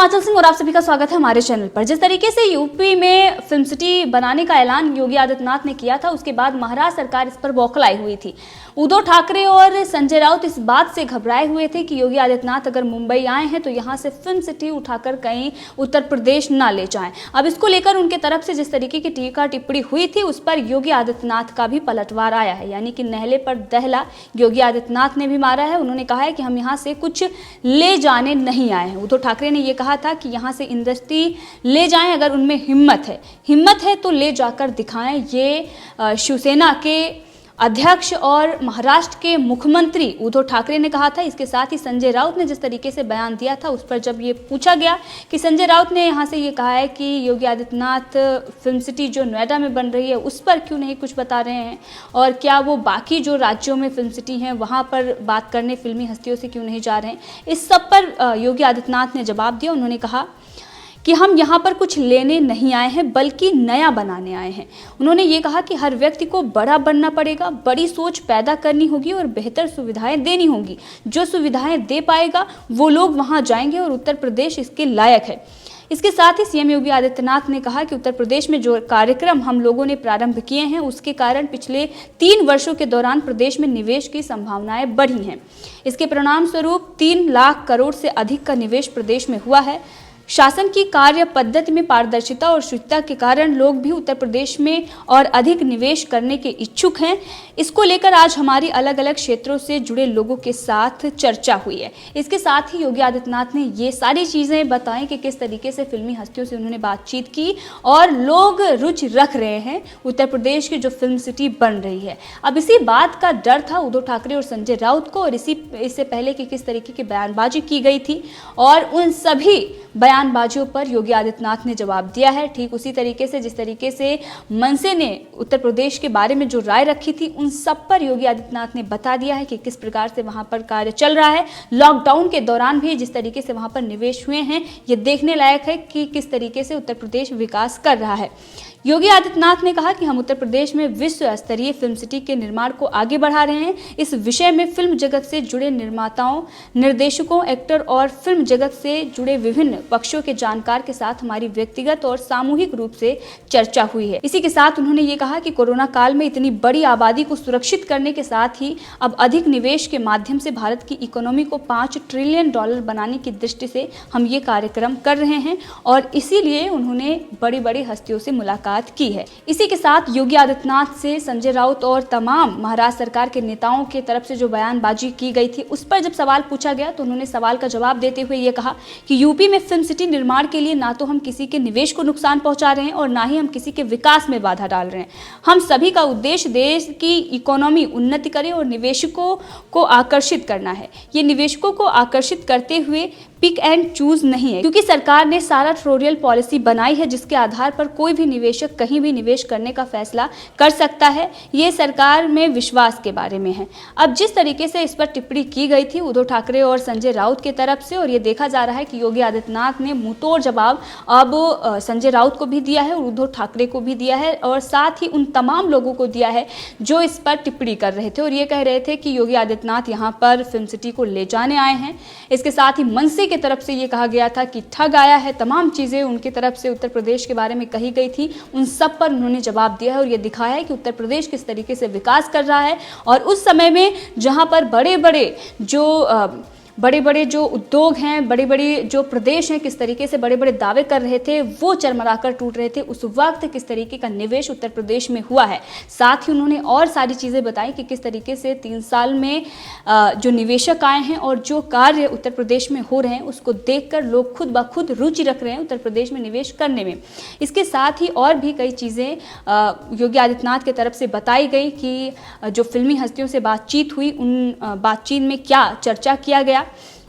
हिमाचल सिंह और आप सभी का स्वागत है हमारे चैनल पर। जिस तरीके से यूपी में फिल्म सिटी बनाने का ऐलान योगी आदित्यनाथ ने किया था, उसके बाद महाराष्ट्र सरकार इस पर बौखलाई हुई थी। उद्धव ठाकरे और संजय राउत इस बात से घबराए हुए थे कि योगी आदित्यनाथ अगर मुंबई आए हैं तो यहाँ से फिल्म सिटी उठाकर कहीं उत्तर प्रदेश ना ले जाएं। अब इसको लेकर उनके तरफ से जिस तरीके की टीका टिप्पणी हुई थी, उस पर योगी आदित्यनाथ का भी पलटवार आया है, यानी कि नहले पर दहला योगी आदित्यनाथ ने भी मारा है। उन्होंने कहा है कि हम यहाँ से कुछ ले जाने नहीं आए हैं। उद्धव ठाकरे ने ये कहा था कि यहाँ से इंडस्ट्री ले जाएं, अगर उनमें हिम्मत है तो ले जाकर दिखाएं। ये शिवसेना के अध्यक्ष और महाराष्ट्र के मुख्यमंत्री उद्धव ठाकरे ने कहा था। इसके साथ ही संजय राउत ने जिस तरीके से बयान दिया था, उस पर जब ये पूछा गया कि संजय राउत ने यहाँ से ये कहा है कि योगी आदित्यनाथ फिल्म सिटी जो नोएडा में बन रही है उस पर क्यों नहीं कुछ बता रहे हैं, और क्या वो बाकी जो राज्यों में फिल्म सिटी हैं वहाँ पर बात करने फिल्मी हस्तियों से क्यों नहीं जा रहे हैं, इस सब पर योगी आदित्यनाथ ने जवाब दिया। उन्होंने कहा कि हम यहाँ पर कुछ लेने नहीं आए हैं बल्कि नया बनाने आए हैं। उन्होंने ये कहा कि हर व्यक्ति को बड़ा बनना पड़ेगा, बड़ी सोच पैदा करनी होगी और बेहतर सुविधाएं देनी होंगी। जो सुविधाएं दे पाएगा वो लोग वहाँ जाएंगे और उत्तर प्रदेश इसके लायक है। इसके साथ ही सीएम योगी आदित्यनाथ ने कहा कि उत्तर प्रदेश में जो कार्यक्रम हम लोगों ने प्रारंभ किए हैं उसके कारण पिछले 3 वर्षों के दौरान प्रदेश में निवेश की संभावनाएं बढ़ी हैं। इसके परिणाम स्वरूप 3 लाख करोड़ से अधिक का निवेश प्रदेश में हुआ है। शासन की कार्य पद्धति में पारदर्शिता और शुचिता के कारण लोग भी उत्तर प्रदेश में और अधिक निवेश करने के इच्छुक हैं। इसको लेकर आज हमारी अलग अलग क्षेत्रों से जुड़े लोगों के साथ चर्चा हुई है। इसके साथ ही योगी आदित्यनाथ ने ये सारी चीज़ें बताई कि किस तरीके से फिल्मी हस्तियों से उन्होंने बातचीत की और लोग रुचि रख रहे हैं उत्तर प्रदेश की जो फिल्म सिटी बन रही है। अब इसी बात का डर था उद्धव ठाकरे और संजय राउत को, और इससे पहले कि किस तरीके की बयानबाजी की गई थी, और उन सभी बयानबाजियों पर योगी आदित्यनाथ ने जवाब दिया है। ठीक उसी तरीके से जिस तरीके से मनसे ने उत्तर प्रदेश के बारे में जो राय रखी थी, उन सब पर योगी आदित्यनाथ ने बता दिया है कि किस प्रकार से वहां पर कार्य चल रहा है। लॉकडाउन के दौरान भी जिस तरीके से वहां पर निवेश हुए हैं, ये देखने लायक है कि किस तरीके से उत्तर प्रदेश विकास कर रहा है। योगी आदित्यनाथ ने कहा कि हम उत्तर प्रदेश में विश्व स्तरीय फिल्म सिटी के निर्माण को आगे बढ़ा रहे हैं। इस विषय में फिल्म जगत से जुड़े निर्माताओं, निर्देशकों, एक्टर और फिल्म जगत से जुड़े विभिन्न पक्षों के जानकार के साथ हमारी व्यक्तिगत और सामूहिक रूप से चर्चा हुई है। इसी के साथ उन्होंने ये कहा कि कोरोना काल में इतनी बड़ी आबादी को सुरक्षित करने के साथ ही अब अधिक निवेश के माध्यम से भारत की इकोनॉमी को $5 ट्रिलियन बनाने की दृष्टि से हम ये कार्यक्रम कर रहे हैं, और इसीलिए उन्होंने बड़ी बड़ी हस्तियों से मुलाकात की है। इसी के साथ योगी आदित्यनाथ से संजय राउत और तमाम महाराष्ट्र सरकार के नेताओं के तरफ से जो बयानबाजी की गई थी, उस पर जब सवाल पूछा गया तो उन्होंने सवाल का जवाब देते हुए ये कहा कि यूपी में फिल्म सिटी निर्माण के लिए ना तो हम किसी के निवेश को नुकसान पहुंचा रहे हैं और ना ही हम किसी के विकास में बाधा डाल रहे हैं। हम सभी का उद्देश्य देश की इकोनॉमी उन्नति करे और निवेशकों को आकर्षित करना है। ये निवेशकों को आकर्षित करते हुए पिक एंड चूज नहीं है, क्योंकि सरकार ने सारा टोरियल पॉलिसी बनाई है जिसके आधार पर कोई भी निवेशक कहीं भी निवेश करने का फैसला कर सकता है। ये सरकार में विश्वास के बारे में है। अब जिस तरीके से इस पर टिप्पणी की गई थी उद्धव ठाकरे और संजय राउत की तरफ से, और ये देखा जा रहा है कि योगी आदित्यनाथ ने मुंहतोड़ जवाब अब संजय राउत को भी दिया है और उद्धव ठाकरे को भी दिया है, और साथ ही उन तमाम लोगों को दिया है जो इस पर टिप्पणी कर रहे थे और ये कह रहे थे कि योगी आदित्यनाथ यहाँ पर फिल्म सिटी को ले जाने आए हैं। इसके साथ ही मनसे की तरफ से ये कहा गया था कि ठग आया है। तमाम चीज़ें उनकी तरफ से उत्तर प्रदेश के बारे में कही गई थी, उन सब पर उन्होंने जवाब दिया है और ये दिखाया है कि उत्तर प्रदेश किस तरीके से विकास कर रहा है। और उस समय में जहां पर बड़े बड़े जो उद्योग हैं, बड़े बड़े जो प्रदेश हैं, किस तरीके से बड़े बड़े दावे कर रहे थे, वो चरमराकर टूट रहे थे। उस वक्त किस तरीके का निवेश उत्तर प्रदेश में हुआ है। साथ ही उन्होंने और सारी चीज़ें बताई कि किस तरीके से 3 साल में जो निवेशक आए हैं और जो कार्य उत्तर प्रदेश में हो रहे हैं उसको देखकर लोग खुद ब खुद रुचि रख रहे हैं उत्तर प्रदेश में निवेश करने में। इसके साथ ही और भी कई चीज़ें योगी आदित्यनाथ की तरफ से बताई गई कि जो फिल्मी हस्तियों से बातचीत हुई, उन बातचीत में क्या चर्चा किया गया,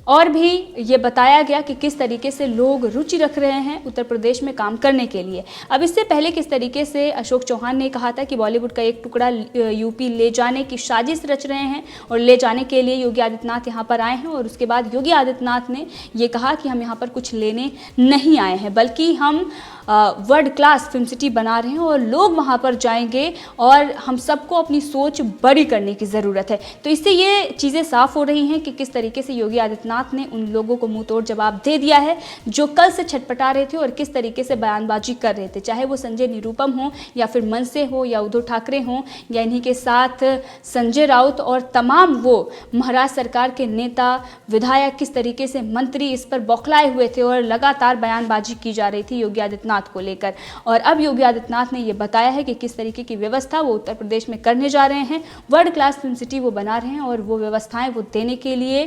और भी ये बताया गया कि किस तरीके से लोग रुचि रख रहे हैं उत्तर प्रदेश में काम करने के लिए। अब इससे पहले किस तरीके से अशोक चौहान ने कहा था कि बॉलीवुड का एक टुकड़ा यूपी ले जाने की साजिश रच रहे हैं और ले जाने के लिए योगी आदित्यनाथ यहाँ पर आए हैं, और उसके बाद योगी आदित्यनाथ ने ये कहा कि हम यहाँ पर कुछ लेने नहीं आए हैं बल्कि हम वर्ल्ड क्लास फिल्म सिटी बना रहे हैं और लोग वहाँ पर जाएंगे और हम सबको अपनी सोच बड़ी करने की ज़रूरत है। तो इससे ये चीज़ें साफ हो रही हैं कि किस तरीके से योगी आदित्यनाथ आदित्यनाथ ने उन लोगों को मुंह तोड़ जवाब दे दिया है जो कल से छटपटा रहे थे और किस तरीके से बयानबाजी कर रहे थे, चाहे वो संजय निरुपम हो या फिर मनसे हो या उद्धव ठाकरे हो या इन्हीं के साथ संजय राउत और तमाम वो महाराष्ट्र सरकार के नेता विधायक, किस तरीके से मंत्री इस पर बौखलाए हुए थे और लगातार बयानबाजी की जा रही थी योगी आदित्यनाथ को लेकर। और अब योगी आदित्यनाथ ने यह बताया है कि किस तरीके की व्यवस्था वो उत्तर प्रदेश में करने जा रहे हैं, वर्ल्ड क्लास फिल्म सिटी वो बना रहे हैं और वो व्यवस्थाएं वो देने के लिए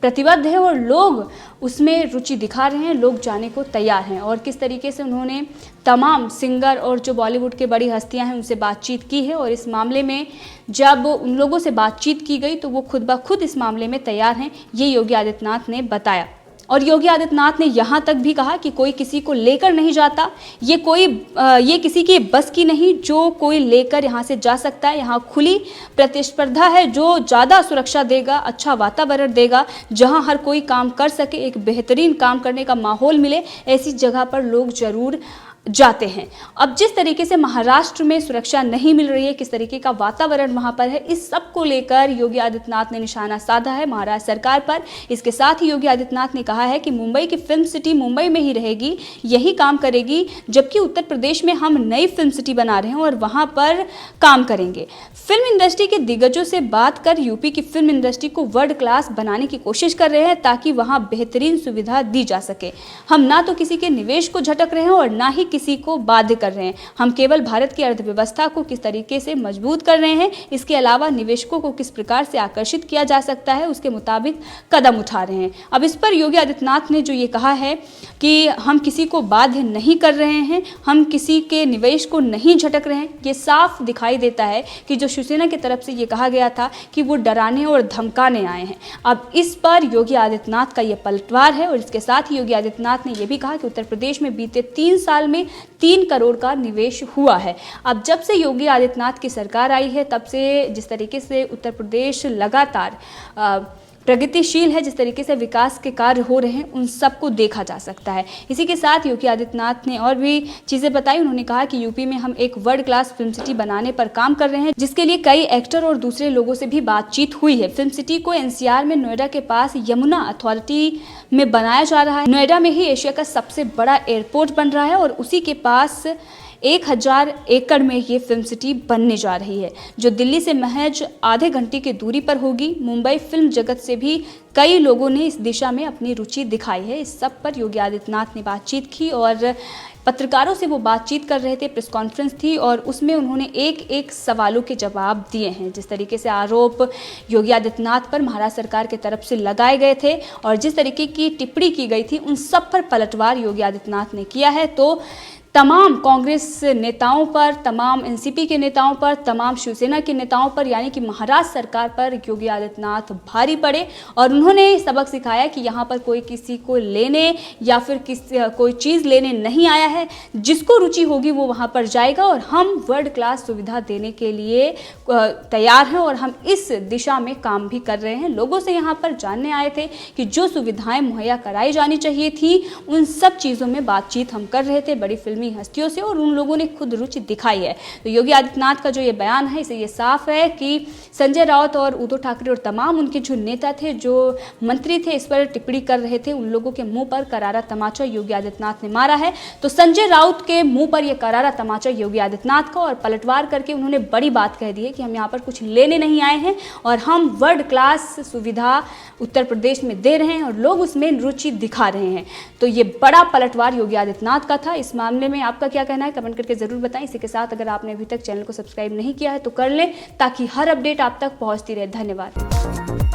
प्रतिबद्ध है और लोग उसमें रुचि दिखा रहे हैं, लोग जाने को तैयार हैं। और किस तरीके से उन्होंने तमाम सिंगर और जो बॉलीवुड के बड़ी हस्तियां हैं उनसे बातचीत की है और इस मामले में जब उन लोगों से बातचीत की गई तो वो खुद ब खुद इस मामले में तैयार हैं, ये योगी आदित्यनाथ ने बताया। और योगी आदित्यनाथ ने यहाँ तक भी कहा कि कोई किसी को लेकर नहीं जाता, ये किसी की बस की नहीं जो कोई लेकर यहाँ से जा सकता है। यहाँ खुली प्रतिस्पर्धा है, जो ज़्यादा सुरक्षा देगा, अच्छा वातावरण देगा, जहाँ हर कोई काम कर सके, एक बेहतरीन काम करने का माहौल मिले, ऐसी जगह पर लोग ज़रूर जाते हैं। अब जिस तरीके से महाराष्ट्र में सुरक्षा नहीं मिल रही है, किस तरीके का वातावरण वहां पर है, इस सब को लेकर योगी आदित्यनाथ ने निशाना साधा है महाराष्ट्र सरकार पर। इसके साथ ही योगी आदित्यनाथ ने कहा है कि मुंबई की फिल्म सिटी मुंबई में ही रहेगी, यही काम करेगी, जबकि उत्तर प्रदेश में हम नई फिल्म सिटी बना रहे हैं और वहां पर काम करेंगे। फिल्म इंडस्ट्री के दिग्गजों से बात कर यूपी की फिल्म इंडस्ट्री को वर्ल्ड क्लास बनाने की कोशिश कर रहे हैं ताकि वहां बेहतरीन सुविधा दी जा सके। हम ना तो किसी के निवेश को झटक रहे हैं और ना ही किसी को बाध्य कर रहे हैं, हम केवल भारत की अर्थव्यवस्था को किस तरीके से मजबूत कर रहे हैं, इसके अलावा निवेशकों को किस प्रकार से आकर्षित किया जा सकता है उसके मुताबिक कदम उठा रहे हैं। अब इस पर योगी आदित्यनाथ ने जो ये कहा है कि हम किसी को बाध्य नहीं कर रहे हैं, हम किसी के निवेश को नहीं झटक रहे हैं, ये साफ दिखाई देता है कि जो शिवसेना की तरफ से ये कहा गया था कि वो डराने और धमकाने आए हैं। अब इस पर योगी आदित्यनाथ का ये पलटवार है और इसके साथ ही योगी आदित्यनाथ ने यह भी कहा कि उत्तर प्रदेश में बीते 3 साल में 3 करोड़ का निवेश हुआ है। अब जब से योगी आदित्यनाथ की सरकार आई है तब से जिस तरीके से उत्तर प्रदेश लगातार प्रगतिशील है, जिस तरीके से विकास के कार्य हो रहे हैं, उन सबको देखा जा सकता है। इसी के साथ योगी आदित्यनाथ ने और भी चीज़ें बताई। उन्होंने कहा कि यूपी में हम एक वर्ल्ड क्लास फिल्म सिटी बनाने पर काम कर रहे हैं, जिसके लिए कई एक्टर और दूसरे लोगों से भी बातचीत हुई है। फिल्म सिटी को एनसीआर में नोएडा के पास यमुना अथॉरिटी में बनाया जा रहा है। नोएडा में ही एशिया का सबसे बड़ा एयरपोर्ट बन रहा है और उसी के पास 1000 एकड़ में ये फिल्म सिटी बनने जा रही है, जो दिल्ली से महज आधे घंटे की दूरी पर होगी। मुंबई फिल्म जगत से भी कई लोगों ने इस दिशा में अपनी रुचि दिखाई है। इस सब पर योगी आदित्यनाथ ने बातचीत की और पत्रकारों से वो बातचीत कर रहे थे, प्रेस कॉन्फ्रेंस थी और उसमें उन्होंने एक सवालों के जवाब दिए हैं। जिस तरीके से आरोप योगी आदित्यनाथ पर महाराष्ट्र सरकार की तरफ से लगाए गए थे और जिस तरीके की टिप्पणी की गई थी, उन सब पर पलटवार योगी आदित्यनाथ ने किया है। तो तमाम कांग्रेस नेताओं पर, तमाम एनसीपी के नेताओं पर, तमाम शिवसेना के नेताओं पर, यानी कि महाराष्ट्र सरकार पर योगी आदित्यनाथ भारी पड़े और उन्होंने सबक सिखाया कि यहाँ पर कोई किसी को लेने या फिर कोई चीज़ लेने नहीं आया है। जिसको रुचि होगी वो वहाँ पर जाएगा और हम वर्ल्ड क्लास सुविधा देने के लिए तैयार हैं और हम इस दिशा में काम भी कर रहे हैं। लोगों से यहाँ पर जानने आए थे कि जो सुविधाएं मुहैया कराई जानी चाहिए थी, उन सब चीज़ों में बातचीत हम कर रहे थे बड़ी फिल्मी हस्तियों से और उन लोगों ने खुद रुचि दिखाई है। तो योगी आदित्यनाथ का जो ये बयान है, इससे ये साफ है कि संजय राउत और उद्धव ठाकरे और तमाम उनके जो नेता थे, जो मंत्री थे, इस पर टिप्पणी कर रहे थे, उन लोगों के मुंह पर करारा तमाचा योगी आदित्यनाथ ने मारा है। तो संजय राउत के मुंह पर यह करारा तमाचा योगी आदित्यनाथ का और पलटवार करके उन्होंने बड़ी बात कह दी है कि हम यहाँ पर कुछ लेने नहीं आए हैं और हम वर्ल्ड क्लास सुविधा उत्तर प्रदेश में दे रहे हैं और लोग उसमें रुचि दिखा रहे हैं। तो ये बड़ा पलटवार योगी आदित्यनाथ का था। इस मामले में आपका क्या कहना है, कमेंट करके जरूर बताएं। इसी के साथ अगर आपने अभी तक चैनल को सब्सक्राइब नहीं किया है तो कर लें ताकि हर अपडेट आप तक पहुंचती रहे। धन्यवाद।